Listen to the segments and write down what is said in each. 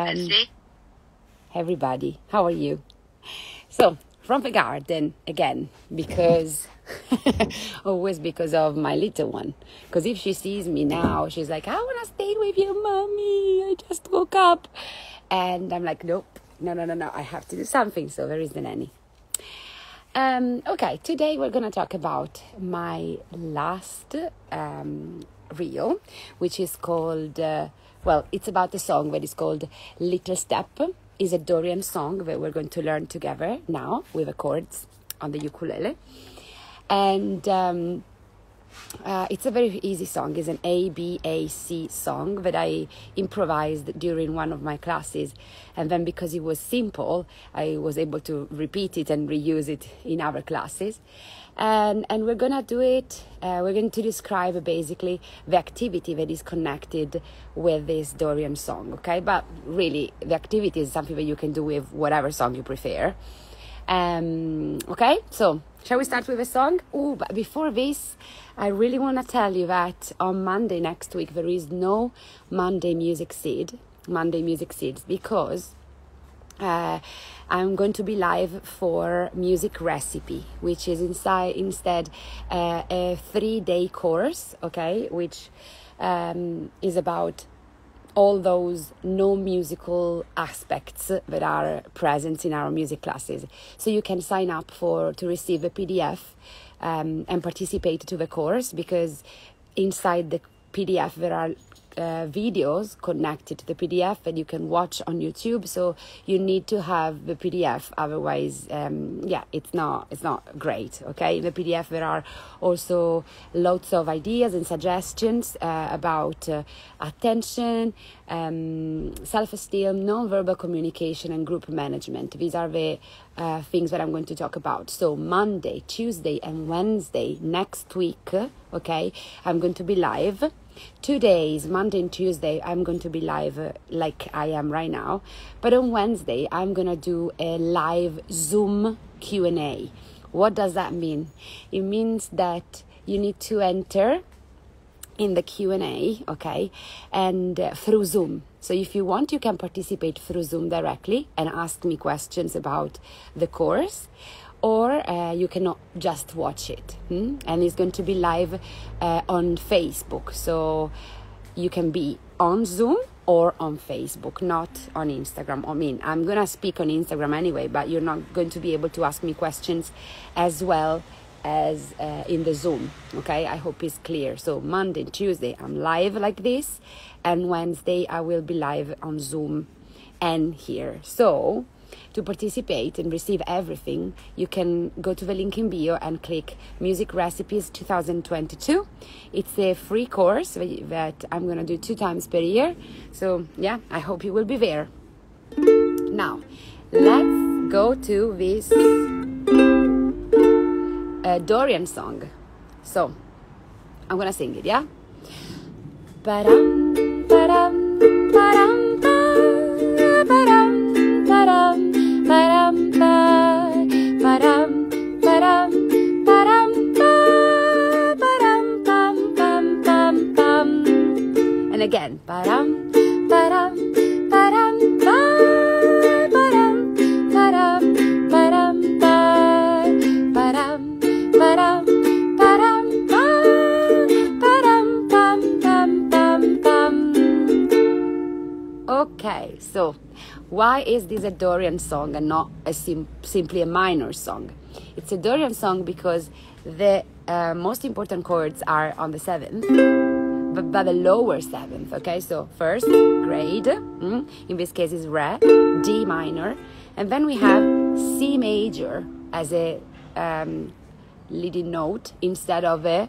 Hey everybody, how are you? So, from the garden again, because always because of my little one. Because if she sees me now, she's like, I want to stay with you, mommy. I just woke up. And I'm like, nope, no, I have to do something. So there is the nanny. Okay, today we're going to talk about my last reel, which is called, it's about the song that is called Little Step. It's a Dorian song that we're going to learn together now with the chords on the ukulele. And it's a very easy song. It's an A-B-A-C song that I improvised during one of my classes. And then because it was simple, I was able to repeat it and reuse it in other classes. And we're going to do it, we're going to describe basically the activity that is connected with this Dorian song, okay? But really, the activity is something that you can do with whatever song you prefer. Okay, so shall we start with a song? Oh, but before this, I really want to tell you that on Monday next week, there is no Monday Music Seeds, because I'm going to be live for Music Recipe, which is instead a 3-day course, okay, which is about all those no-musical aspects that are present in our music classes. So you can sign up to receive a PDF and participate to the course, because inside the PDF there are videos connected to the PDF that you can watch on YouTube. So you need to have the PDF, otherwise it's not great, okay? In the PDF there are also lots of ideas and suggestions about attention, self-esteem, non-verbal communication, and group management. These are the things that I'm going to talk about. So Monday, Tuesday, and Wednesday next week, okay, I'm going to be live. 2 days, Monday and Tuesday, I'm going to be live like I am right now. But on Wednesday, I'm going to do a live Zoom Q&A. What does that mean? It means that you need to enter in the Q&A, okay, and through Zoom. So if you want, you can participate through Zoom directly and ask me questions about the course. Or you cannot just watch it. And it's going to be live on Facebook. So you can be on Zoom or on Facebook, not on Instagram. I mean, I'm going to speak on Instagram anyway, but you're not going to be able to ask me questions as well as in the Zoom. Okay, I hope it's clear. So Monday and Tuesday, I'm live like this. And Wednesday, I will be live on Zoom and here. So to participate and receive everything, you can go to the link in bio and click Music Recipes 2022. It's a free course that I'm going to do 2 times per year. So, yeah, I hope you will be there. Now, let's go to this Dorian song. So, I'm going to sing it, yeah? Ba-dum, ba-dum, ba-dum, ba-dum. Ba-dum, ba-dum, ba-dum, ba-dum, ba-dum, bum, bum, bum, bum. And again, ba-dum, ba-dum, ba-dum, ba-dum, ba-dum, ba-dum, ba-dum, ba-dum, ba-dum, ba-dum, bum, bum, bum, bum. Okay, so why is this a Dorian song and not simply a minor song? It's a Dorian song because the most important chords are on the 7th, but the lower 7th, okay? So first grade, in this case is Re, D minor, and then we have C major as a leading note instead of a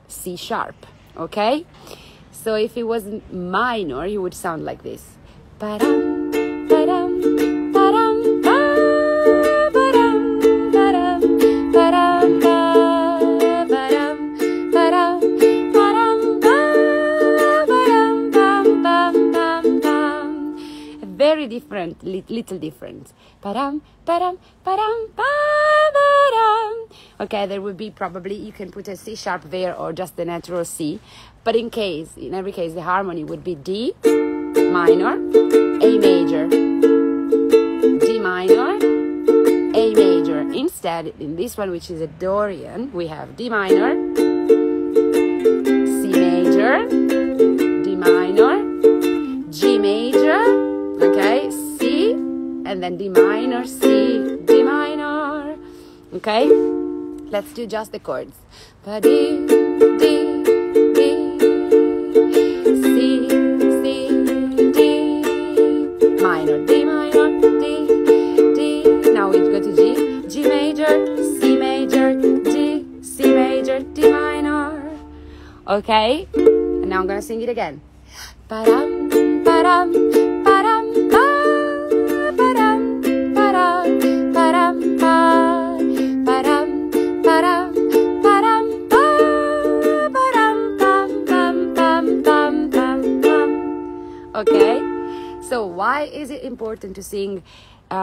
C sharp, okay? So if it was minor, it would sound like this. Ba-dum, ba-dum, ba-dum, ba-dum, ba-dum, ba-dum, ba-dum, ba-dum, ba-dum, ba-dum, bum, bum, bum, bum. A very different, little difference. Ba-dum, ba-dum, ba-dum, ba-dum. Okay, there would be probably, you can put a C sharp there or just the natural C. But in every case, the harmony would be D minor, that in this one, which is a Dorian, we have D minor, C major, D minor, G major, okay, C, and then D minor, C, D minor, okay? Let's do just the chords. D, D, D, C, C, D, minor, D minor, D, D. Now we go to G, G major, C major, D, C major, D minor. Okay? And now I'm gonna sing it again. Ba-dum, ba-dum, ba-dum, ba, ba-dum, ba-dum, ba-dum, ba, ba-dum, ba-dum, ba-dum, ba, ba-dum, bum, bum, bum, bum, bum, bum. Okay? So why is it important to sing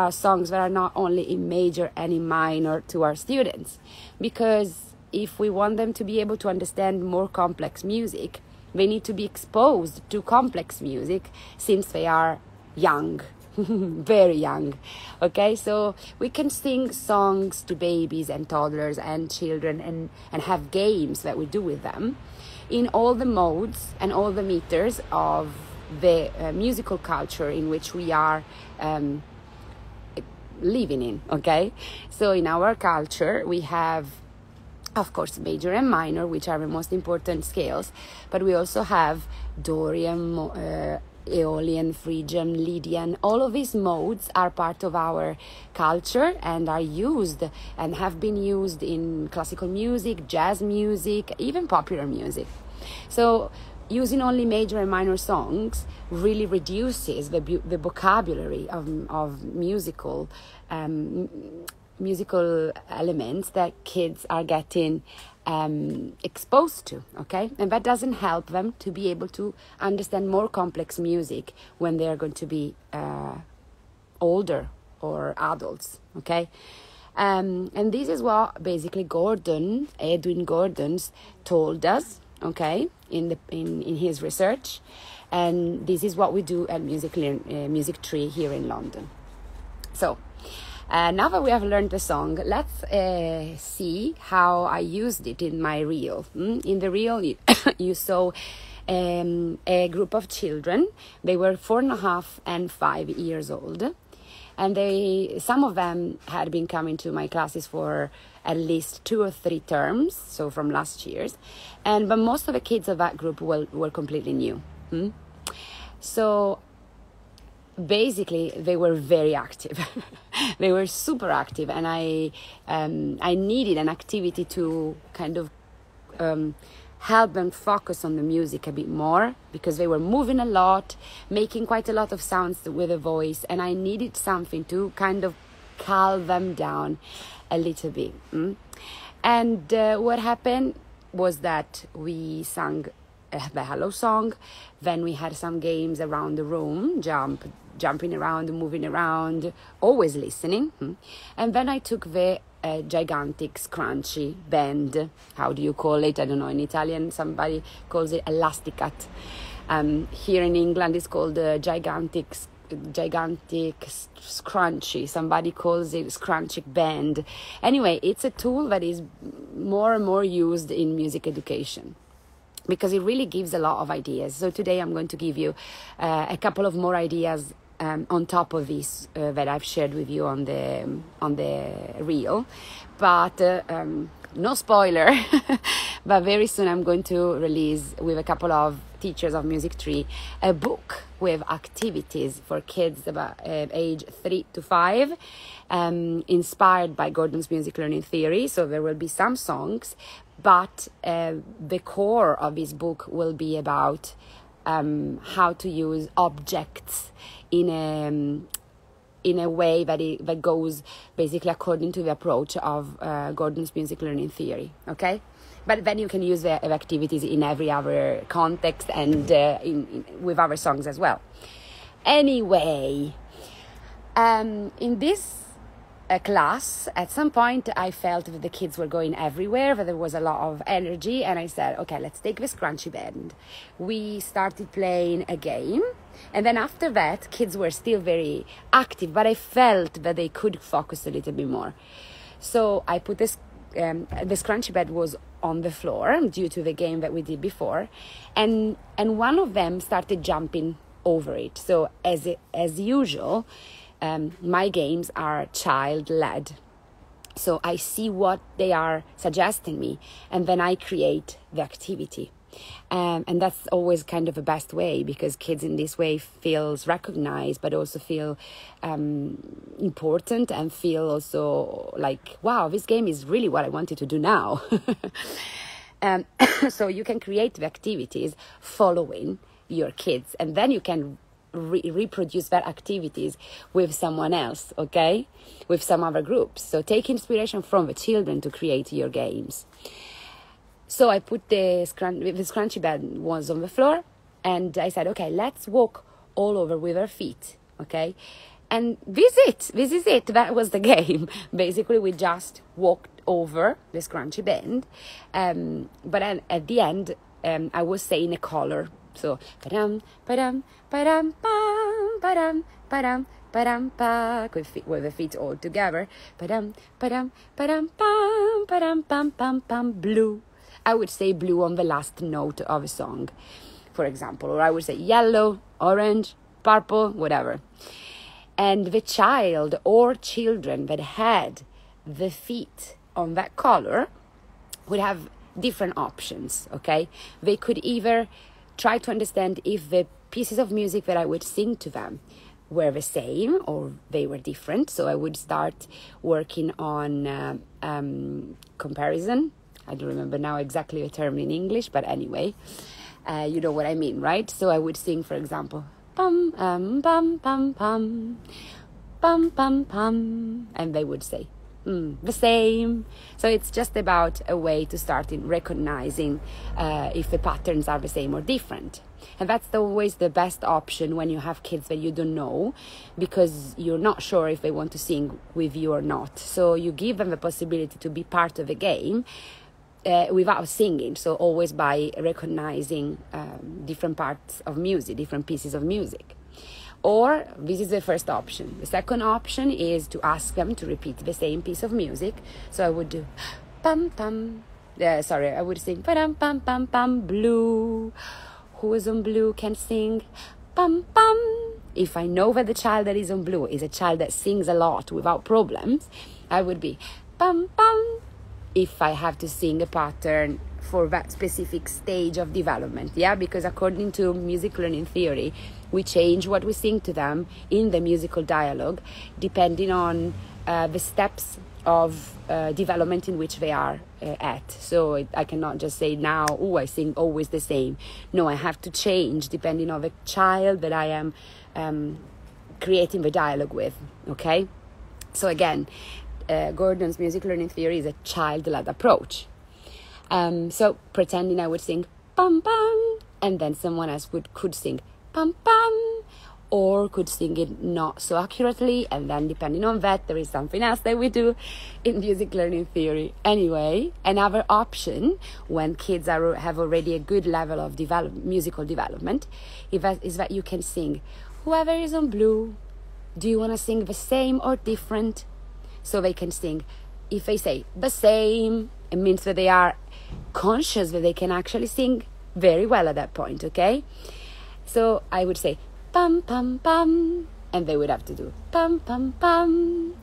songs that are not only in major and in minor to our students? Because if we want them to be able to understand more complex music, they need to be exposed to complex music since they are young, very young. Okay, so we can sing songs to babies and toddlers and children and have games that we do with them in all the modes and all the meters of the musical culture in which we are living in. Okay, so in our culture we have, of course, major and minor, which are the most important scales, but we also have Dorian, Aeolian, Phrygian, Lydian. All of these modes are part of our culture and are used and have been used in classical music, jazz music, even popular music. So using only major and minor songs really reduces the vocabulary of musical elements that kids are getting exposed to, okay? And that doesn't help them to be able to understand more complex music when they are going to be older or adults, okay? And this is what basically Edwin Gordon's told us, okay, in his research, and this is what we do at Music Tree here in London. So now that we have learned the song, let's see how I used it in my reel. In the reel, you saw a group of children. They were 4.5 and 5 years old. And some of them had been coming to my classes for at least 2 or 3 terms, so from last year's. But most of the kids of that group were completely new. So basically, they were very active. They were super active, and I needed an activity to kind of help them focus on the music a bit more, because they were moving a lot, making quite a lot of sounds with a voice, and I needed something to kind of calm them down a little bit. And what happened was that we sang the hello song, then we had some games around the room, jumping around, moving around, always listening. And then I took the gigantic scrunchie band. How do you call it? I don't know. In Italian, somebody calls it elasticat. Here in England, it's called gigantic scrunchie. Somebody calls it scrunchie band. Anyway, it's a tool that is more and more used in music education, because it really gives a lot of ideas. So today I'm going to give you a couple of more ideas on top of this that I've shared with you on the reel. But no spoiler, but very soon I'm going to release with a couple of teachers of Music Tree a book with activities for kids about age 3 to 5, inspired by Gordon's music learning theory. So there will be some songs, but the core of this book will be about how to use objects in a way that goes basically according to the approach of Gordon's music learning theory. Okay, but then you can use the activities in every other context and with other songs as well. Anyway, in this class, at some point I felt that the kids were going everywhere, that there was a lot of energy, and I said, okay, let's take the scrunchie band. We started playing a game, and then after that kids were still very active, but I felt that they could focus a little bit more. So I put this, the scrunchie bed was on the floor due to the game that we did before, and one of them started jumping over it. So as usual, my games are child-led. So I see what they are suggesting me, and then I create the activity. And that's always kind of the best way, because kids in this way feels recognized, but also feel important, and feel also like, wow, this game is really what I wanted to do now. So you can create the activities following your kids, and then you can reproduce that activities with someone else, okay, with some other groups. So take inspiration from the children to create your games. So I put the scrunchie bed was on the floor, and I said, okay, let's walk all over with our feet, okay? And this is it. That was the game. Basically, we just walked over the scrunchie bed, but then at the end, I was saying a color. So, padam, padam, padam, pam, padam, padam, padam, pa, with the feet all together. Padam, padam, padam, pam, padam, pam, pam, pam, blue. I would say blue on the last note of a song, for example, or I would say yellow, orange, purple, whatever. And the child or children that had the feet on that color would have different options, okay? They could either try to understand if the pieces of music that I would sing to them were the same or they were different. So I would start working on comparison. I don't remember now exactly the term in English, but anyway, you know what I mean, right? So I would sing, for example, pum, pum, pum, pum, pum, pum, pum, and they would say, the same. So it's just about a way to start in recognizing if the patterns are the same or different. And that's always the best option when you have kids that you don't know, because you're not sure if they want to sing with you or not. So you give them the possibility to be part of the game without singing. So always by recognizing different parts of music, different pieces of music. Or this is the first option. The second option is to ask them to repeat the same piece of music. So I would do pam pam. I would sing pam pam pam pam blue. Who is on blue can sing pam pam. If I know that the child that is on blue is a child that sings a lot without problems, I would be pam pam. If I have to sing a pattern for that specific stage of development, yeah, because according to music learning theory, we change what we sing to them in the musical dialogue depending on the steps of development in which they are at. So I cannot just say now, I sing always the same. No, I have to change depending on the child that I am creating the dialogue with, okay? So again, Gordon's music learning theory is a child-led approach. So pretending I would sing pam pam, and then someone else could sing pam pam, or could sing it not so accurately, and then depending on that, there is something else that we do in music learning theory. Anyway, another option when kids have already a good level of musical development is that you can sing, whoever is on blue, do you want to sing the same or different? So they can sing. If they say the same, it means that they are conscious that they can actually sing very well at that point, okay? So I would say pam pam pam, and they would have to do pam pam pam.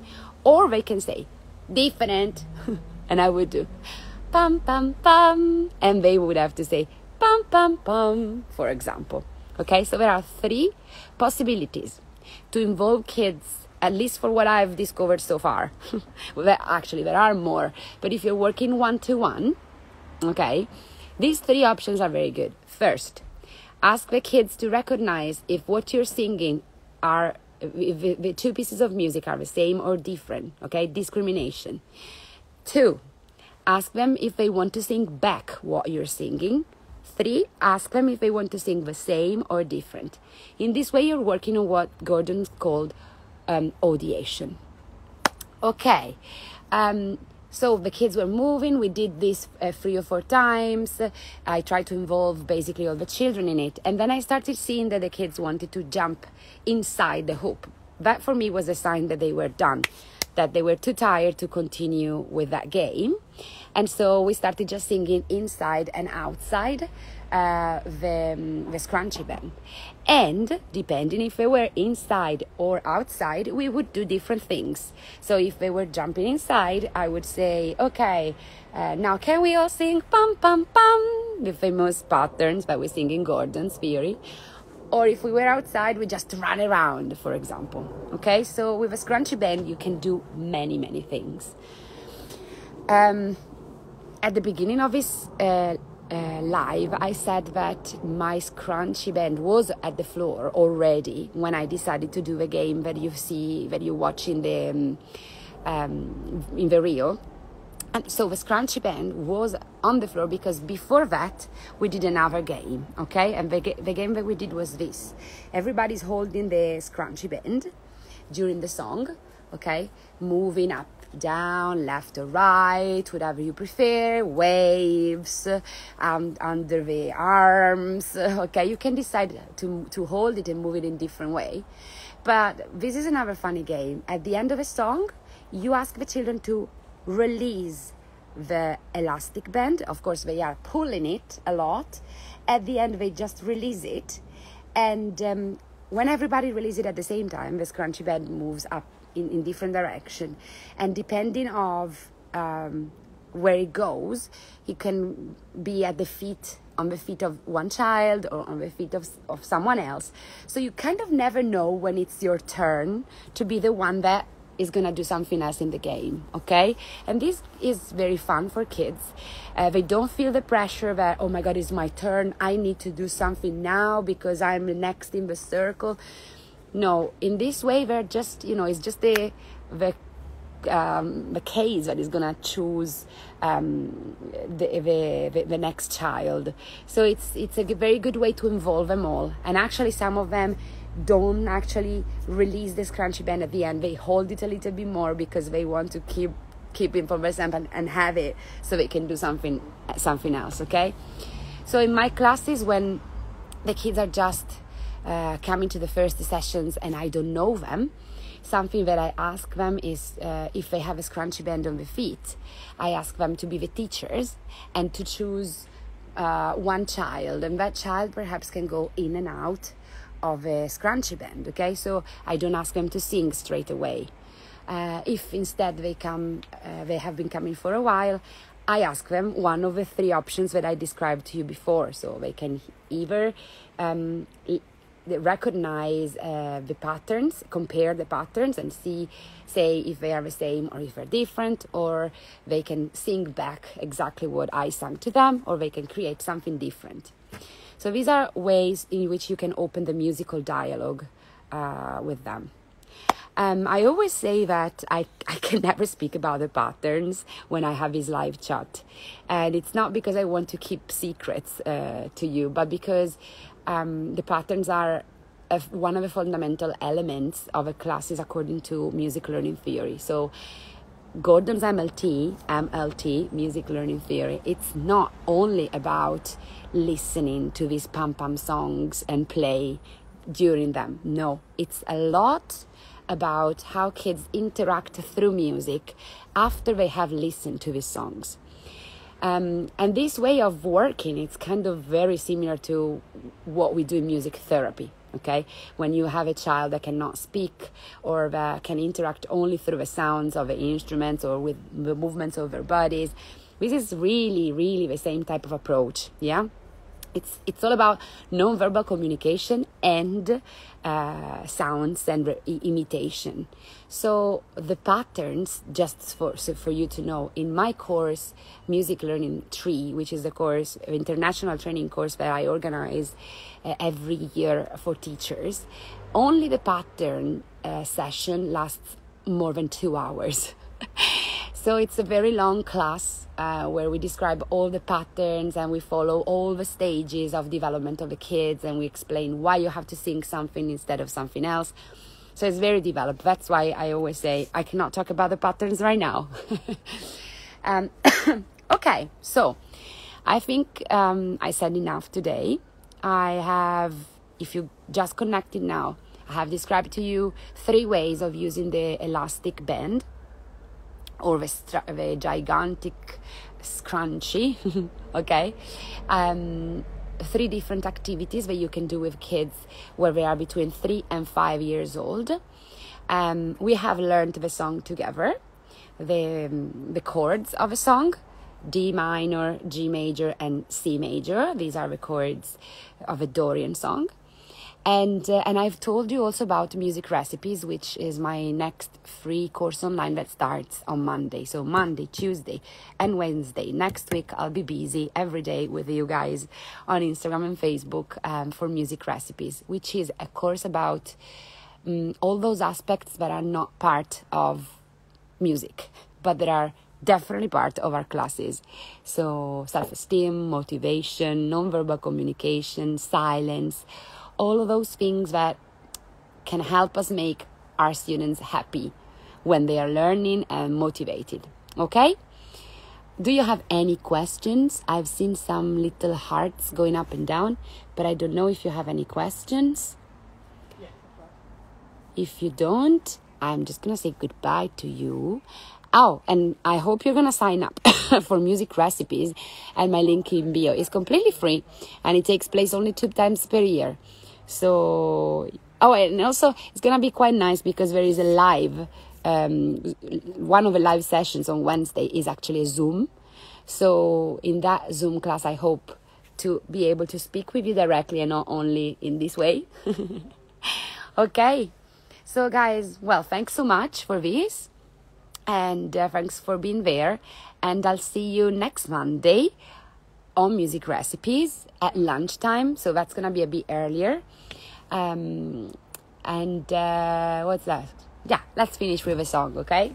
Or they can say different, and I would do pam pam pam, and they would have to say pam pam pam, for example. Okay, so there are 3 possibilities to involve kids, at least for what I've discovered so far. Well, actually, there are more. But if you're working one-to-one, okay, these 3 options are very good. First, ask the kids to recognize if what you're singing are, if the 2 pieces of music are the same or different, okay, discrimination. 2, ask them if they want to sing back what you're singing. 3, ask them if they want to sing the same or different. In this way, you're working on what Gordon called audiation. Okay, so the kids were moving. We did this 3 or 4 times. I tried to involve basically all the children in it, and then I started seeing that the kids wanted to jump inside the hoop. That for me was a sign that they were done. that they were too tired to continue with that game. And so we started just singing inside and outside the scrunchie band. And depending if they were inside or outside, we would do different things. So if they were jumping inside, I would say, okay, now can we all sing pam pam pam, the famous patterns that we sing in Gordon's theory. Or if we were outside, we just run around, for example. Okay, so with a scrunchie band, you can do many, many things. At the beginning of this live, I said that my scrunchie band was at the floor already when I decided to do the game that you watch in the reel. And so the scrunchie band was on the floor because before that we did another game, okay? And the game that we did was this. Everybody's holding the scrunchie band during the song, okay? Moving up, down, left or right, whatever you prefer, waves, under the arms, okay? You can decide to hold it and move it in different way. But this is another funny game. At the end of a song, you ask the children to release the elastic band. Of course, they are pulling it a lot. At the end, they just release it. And when everybody releases it at the same time, the scrunchie band moves up in different direction. And depending of where it goes, it can be at on the feet of one child or on the feet of someone else. So you kind of never know when it's your turn to be the one that is going to do something else in the game, okay? And this is very fun for kids. They don't feel the pressure that, oh my God, it's my turn. I need to do something now because I'm next in the circle. No, in this way, they're just, it's just the case that is going to choose the next child. So it's a very good way to involve them all. And actually, some of them don't actually release the scrunchie band at the end. They hold it a little bit more because they want to keep it for themselves and have it so they can do something else, okay? So in my classes, when the kids are just coming to the first sessions and I don't know them, something that I ask them is if they have a scrunchie band on the feet, I ask them to be the teachers and to choose one child, and that child perhaps can go in and out of a scrunchie band, okay? So I don't ask them to sing straight away. If instead they have been coming for a while, I ask them one of the three options that I described to you before. So they can either recognize the patterns, compare the patterns and say if they are the same or if they're different, or they can sing back exactly what I sang to them, or they can create something different. So these are ways in which you can open the musical dialogue with them. I always say that I can never speak about the patterns when I have this live chat. And it's not because I want to keep secrets to you, but because the patterns are one of the fundamental elements of a classes according to music learning theory. So Gordon's MLT, music learning theory, it's not only about listening to these pam-pam songs and play during them. No, it's a lot about how kids interact through music after they have listened to these songs. And this way of working, it's kind of very similar to what we do in music therapy, okay? When you have a child that cannot speak or that can interact only through the sounds of the instruments or with the movements of their bodies, this is really, really the same type of approach, yeah? It's all about non-verbal communication and sounds and imitation. So the patterns, just for you to know, in my course, Music Learning 3, which is the course, international training course that I organize every year for teachers, only the pattern session lasts more than 2 hours. So it's a very long class where we describe all the patterns and we follow all the stages of development of the kids, and we explain why you have to sing something instead of something else. So it's very developed. That's why I always say I cannot talk about the patterns right now. Okay, so I think I said enough today. If you just connected now, I have described to you 3 ways of using the elastic band. or the gigantic scrunchie, okay? 3 different activities that you can do with kids where they are between 3 and 5 years old. We have learned the song together, the chords of a song, D minor, G major, and C major. These are the chords of a Dorian song. And I've told you also about music recipes, which is my next free course online that starts on Monday. So Monday, Tuesday, and Wednesday. Next week, I'll be busy every day with you guys on Instagram and Facebook for music recipes, which is a course about all those aspects that are not part of music, but that are definitely part of our classes. So self-esteem, motivation, non-verbal communication, silence, all of those things that can help us make our students happy when they are learning and motivated. Okay? Do you have any questions? I've seen some little hearts going up and down, but I don't know if you have any questions. If you don't, I'm just going to say goodbye to you. Oh, and I hope you're going to sign up for music recipes, and my link in bio is completely free, and it takes place only 2 times per year. So, and also it's going to be quite nice because there is a live, one of the live sessions on Wednesday is actually a Zoom. So in that Zoom class, I hope to be able to speak with you directly and not only in this way. Okay. So guys, well, thanks so much for this. And thanks for being there. And I'll see you next Monday on music recipes at lunchtime. So that's going to be a bit earlier. What's that? Yeah, let's finish with a song, okay?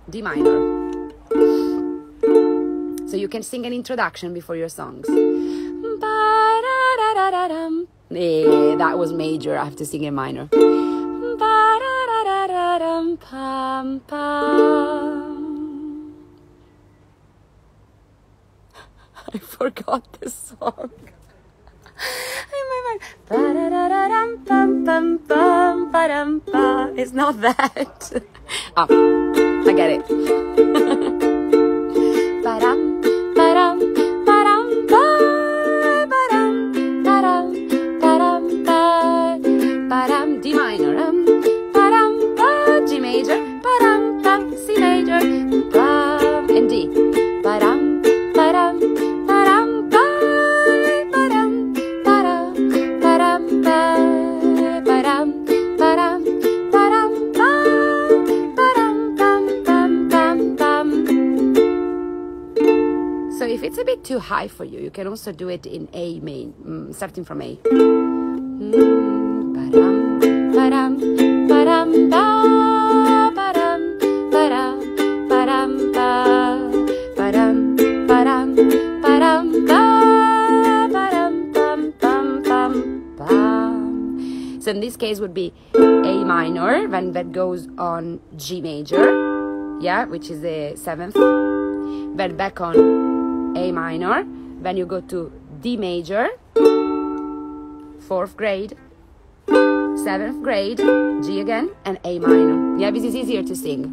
D minor. So you can sing an introduction before your songs. That was major. I have to sing a minor. I forgot the song. It's not that. Oh, I get it. D minor, G major, C major, and D. So if it's a bit too high for you, you can also do it in A main, starting from A. So in this case would be A minor, then that goes on G major, yeah, which is the 7th, then back on A minor, then you go to D major, 4th grade, 7th grade, G again, and A minor. Yeah, this is easier to sing.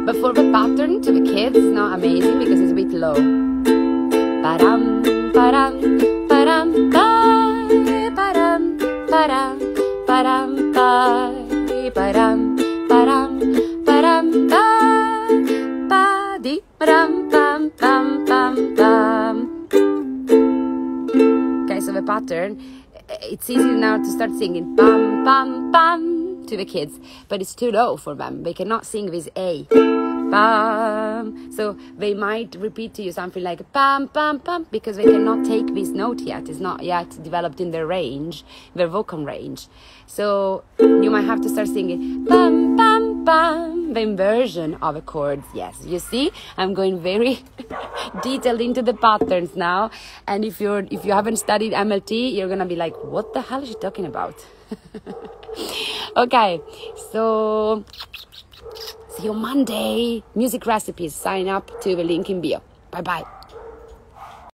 But for the pattern to the kids, it's not amazing because it's a bit low. Ba-dum, ba-dum, ba-dum, ba, ba-dum, ba-dum, ba-dum, ba, ba-dum, ba-dum, ba-dum, ba, ba-dee, ba-dum, bum, bum, bum, bum. Okay, so the pattern, it's easier now to start singing bum, bum, bum to the kids, but it's too low for them. They cannot sing this A. Bum. So they might repeat to you something like bum, bum, bum, because they cannot take this note yet. It's not yet developed in their range, their vocal range. So you might have to start singing bum, bum, bum, the inversion of the chords. Yes, you see, I'm going very detailed into the patterns now. And if you haven't studied MLT, you're gonna be like, what the hell is she talking about? Okay, so see you Monday. Music recipes. Sign up to the link in bio. Bye bye.